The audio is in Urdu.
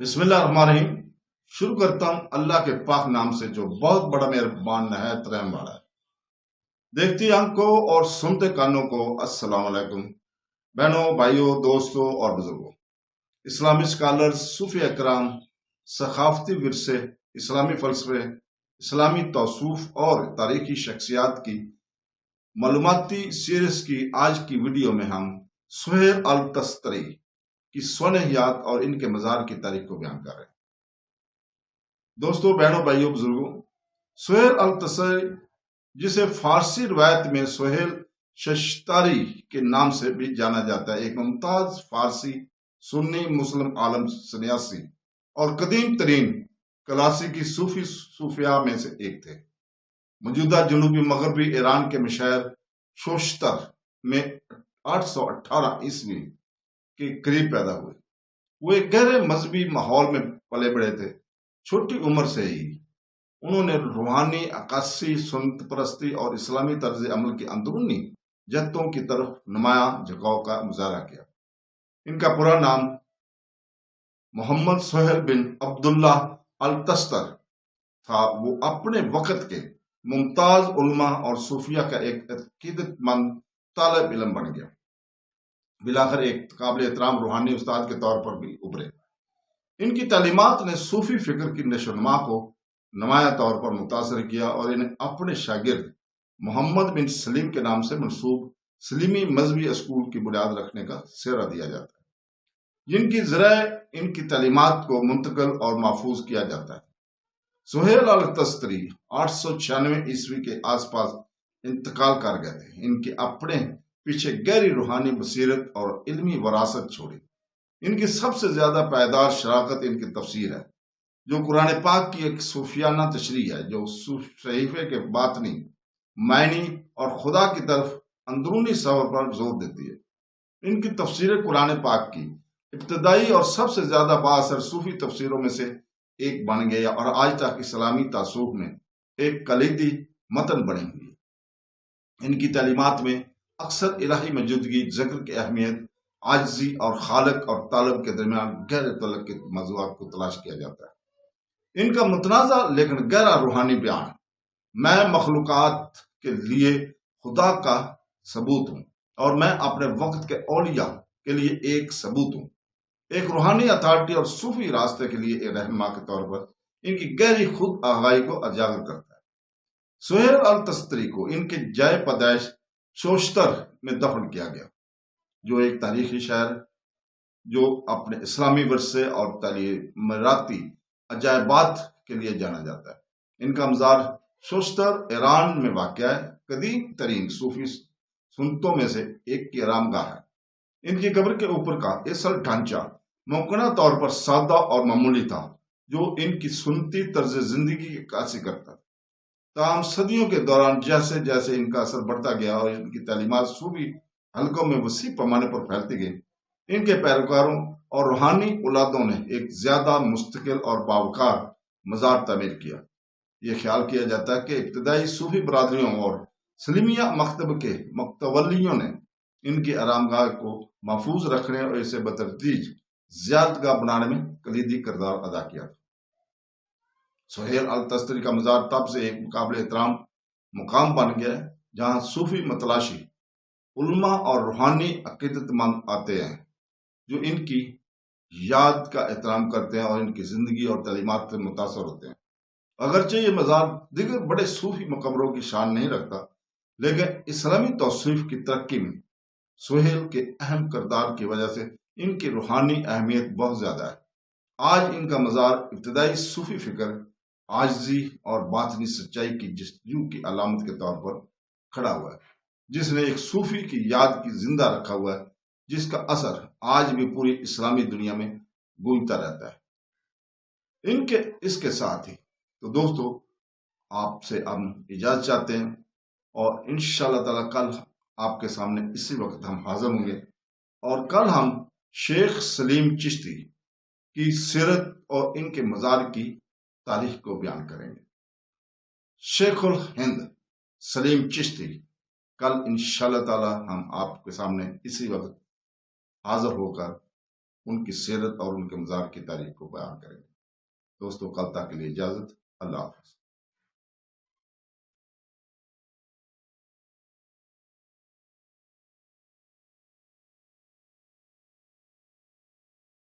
بسم اللہ الرحمن الرحیم۔ شروع کرتا ہوں اللہ کے پاک نام سے جو بہت بڑا مہربان نہایت رحم والا ہے۔ دیکھتی آنکھوں اور سنتے کانوں کو السلام علیکم بہنوں، بھائیوں، دوستوں اور بزرگوں۔ اسلامی اسکالر، صوفی اکرام، ثقافتی ورثے، اسلامی فلسفے، اسلامی توصیف اور تاریخی شخصیات کی معلوماتی سیریز کی آج کی ویڈیو میں ہم سہیل التستری کی سونحیات اور ان کے مزار کی تاریخ کو بیان کر رہے ہیں۔ دوستوں، بہنوں، بھائیوں، بزرگوں، سہیل التستری جسے فارسی روایت میں سہیل ششتاری کے نام سے بھی جانا جاتا ہے، ایک ممتاز فارسی سنی مسلم عالم، سنیاسی اور قدیم ترین کلاسیکی صوفیاء میں سے ایک تھے۔ موجودہ جنوبی مغربی ایران کے شہر شوشتر میں 818 عیسوی کے قریب پیدا ہوئے۔ وہ ایک گہرے مذہبی ماحول میں پلے بڑھے تھے۔ چھوٹی عمر سے ہی انہوں نے روحانی عکاسی، سنت پرستی اور اسلامی طرز عمل کی اندرونی جہتوں کی طرف نمایاں جھکاؤ کا مظاہرہ کیا۔ ان کا پورا نام محمد سہیل بن عبداللہ التستر تھا۔ وہ اپنے وقت کے ممتاز علماء اور صوفیاء کا ایک عقیدت مند طالب علم بن گیا۔ بلاخر ایک قابل احترام روحانی استاد کے طور پر بھی ابھرے۔ ان کی تعلیمات نے صوفی فکر کی نشو و نما کو نمایاں طور پر متاثر کیا اور انہیں اپنے شاگرد محمد بن سلیم کے نام سے منسوب سلیمی مذہبی اسکول کی بنیاد رکھنے کا سہرا دیا جاتا ہے، جن کی ذریعے ان کی تعلیمات کو منتقل اور محفوظ کیا جاتا ہے۔ سہیل التستری 896 عیسوی کے آس پاس انتقال کر گئے تھے۔ ان کے اپنے پیچھے گہری روحانی بصیرت اور علمی وراثت چھوڑی۔ ان کی سب سے زیادہ پائیدار شراکت ان کی تفسیر ہے، جو قرآن پاک کی ایک صوفیانہ تشریح ہے، جو صحیفے کے باطنی معنی اور خدا کی طرف اندرونی سفر پر زور دیتی ہے۔ ان کی تفسیر قرآن پاک کی ابتدائی اور سب سے زیادہ بااثر صوفی تفسیروں میں سے ایک بن گیا اور آج تک اسلامی تعصب میں ایک کلیدی متن بنی ہوئی ہے۔ ان کی تعلیمات میں اکثر الہی موجودگی، ذکر کی اہمیت، عاجزی اور خالق اور طالب کے درمیان گہرے تعلق کے موضوعات کو تلاش کیا جاتا ہے۔ ان کا متنازع لیکن گہرا روحانی بیان، میں مخلوقات کے لیے خدا کا ثبوت ہوں اور میں اپنے وقت کے اولیاء کے لیے ایک ثبوت ہوں، ایک روحانی اتھارٹی اور صوفی راستے کے لیے ایک رہنما کے طور پر ان کی گہری خود آگاہی کو اجاگر کرتا ہے۔ سہیل التستری کو ان کے جائے پیدائش شوشتر میں دفن کیا گیا، جو ایک تاریخی شہر جو اپنے اسلامی ورثے اور تعمیراتی عجائبات کے لیے جانا جاتا ہے۔ ان کا مزار شوشتر ایران میں واقع ہے، قدیم ترین صوفی سنتوں میں سے ایک کی آرام گاہ ہے۔ ان کی قبر کے اوپر کا اصل ڈھانچہ ممکنہ طور پر سادہ اور معمولی تھا، جو ان کی سنتی طرز زندگی کی عکاسی کرتا تھا۔ تاہم صدیوں کے دوران جیسے جیسے ان کا اثر بڑھتا گیا اور ان کی تعلیمات صوفی حلقوں میں وسیع پیمانے پر پھیلتی گئی، ان کے پیروکاروں اور روحانی اولادوں نے ایک زیادہ مستقل اور باوقار مزار تعمیر کیا۔ یہ خیال کیا جاتا ہے کہ ابتدائی صوفی برادریوں اور سلیمیہ مکتب کے متولیوں نے ان کی آرام گاہ کو محفوظ رکھنے اور اسے بتدریج زیارت گاہ بنانے میں کلیدی کردار ادا کیا تھا۔ سہیل التستری کا مزار تب سے ایک قابل احترام مقام بن گیا ہے، جہاں صوفی متلاشی، علماء اور روحانی عقیدت مند آتے ہیں، جو ان کی یاد کا احترام کرتے ہیں اور ان کی زندگی اور تعلیمات سے متاثر ہوتے ہیں۔ اگرچہ یہ مزار دیگر بڑے صوفی مقبروں کی شان نہیں رکھتا، لیکن اسلامی توصیف کی ترقی میں سہیل کے اہم کردار کی وجہ سے ان کی روحانی اہمیت بہت زیادہ ہے۔ آج ان کا مزار ابتدائی صوفی فکر، عاجزی اور باطنی سچائی کی جستجو کی علامت کے طور پر کھڑا ہوا ہے، جس نے ایک صوفی کی یاد کی زندہ رکھا ہوا ہے، جس کا اثر آج بھی پوری اسلامی دنیا میں گونجتا رہتا ہے۔ اس کے ساتھ ہی تو دوستو، آپ سے ہم اجازت چاہتے ہیں اور انشاءاللہ تعالی کل آپ کے سامنے اسی وقت ہم حاضر ہوں گے، اور کل ہم شیخ سلیم چشتی کی سیرت اور ان کے مزار کی تاریخ کو بیان کریں گے۔ شیخ الہند سلیم چشتی، کل انشاءاللہ تعالی ہم آپ کے سامنے اسی وقت حاضر ہو کر ان کی سیرت اور ان کے مزار کی تاریخ کو بیان کریں گے۔ دوستوں، کل تک کے لیے اجازت، اللہ حافظ۔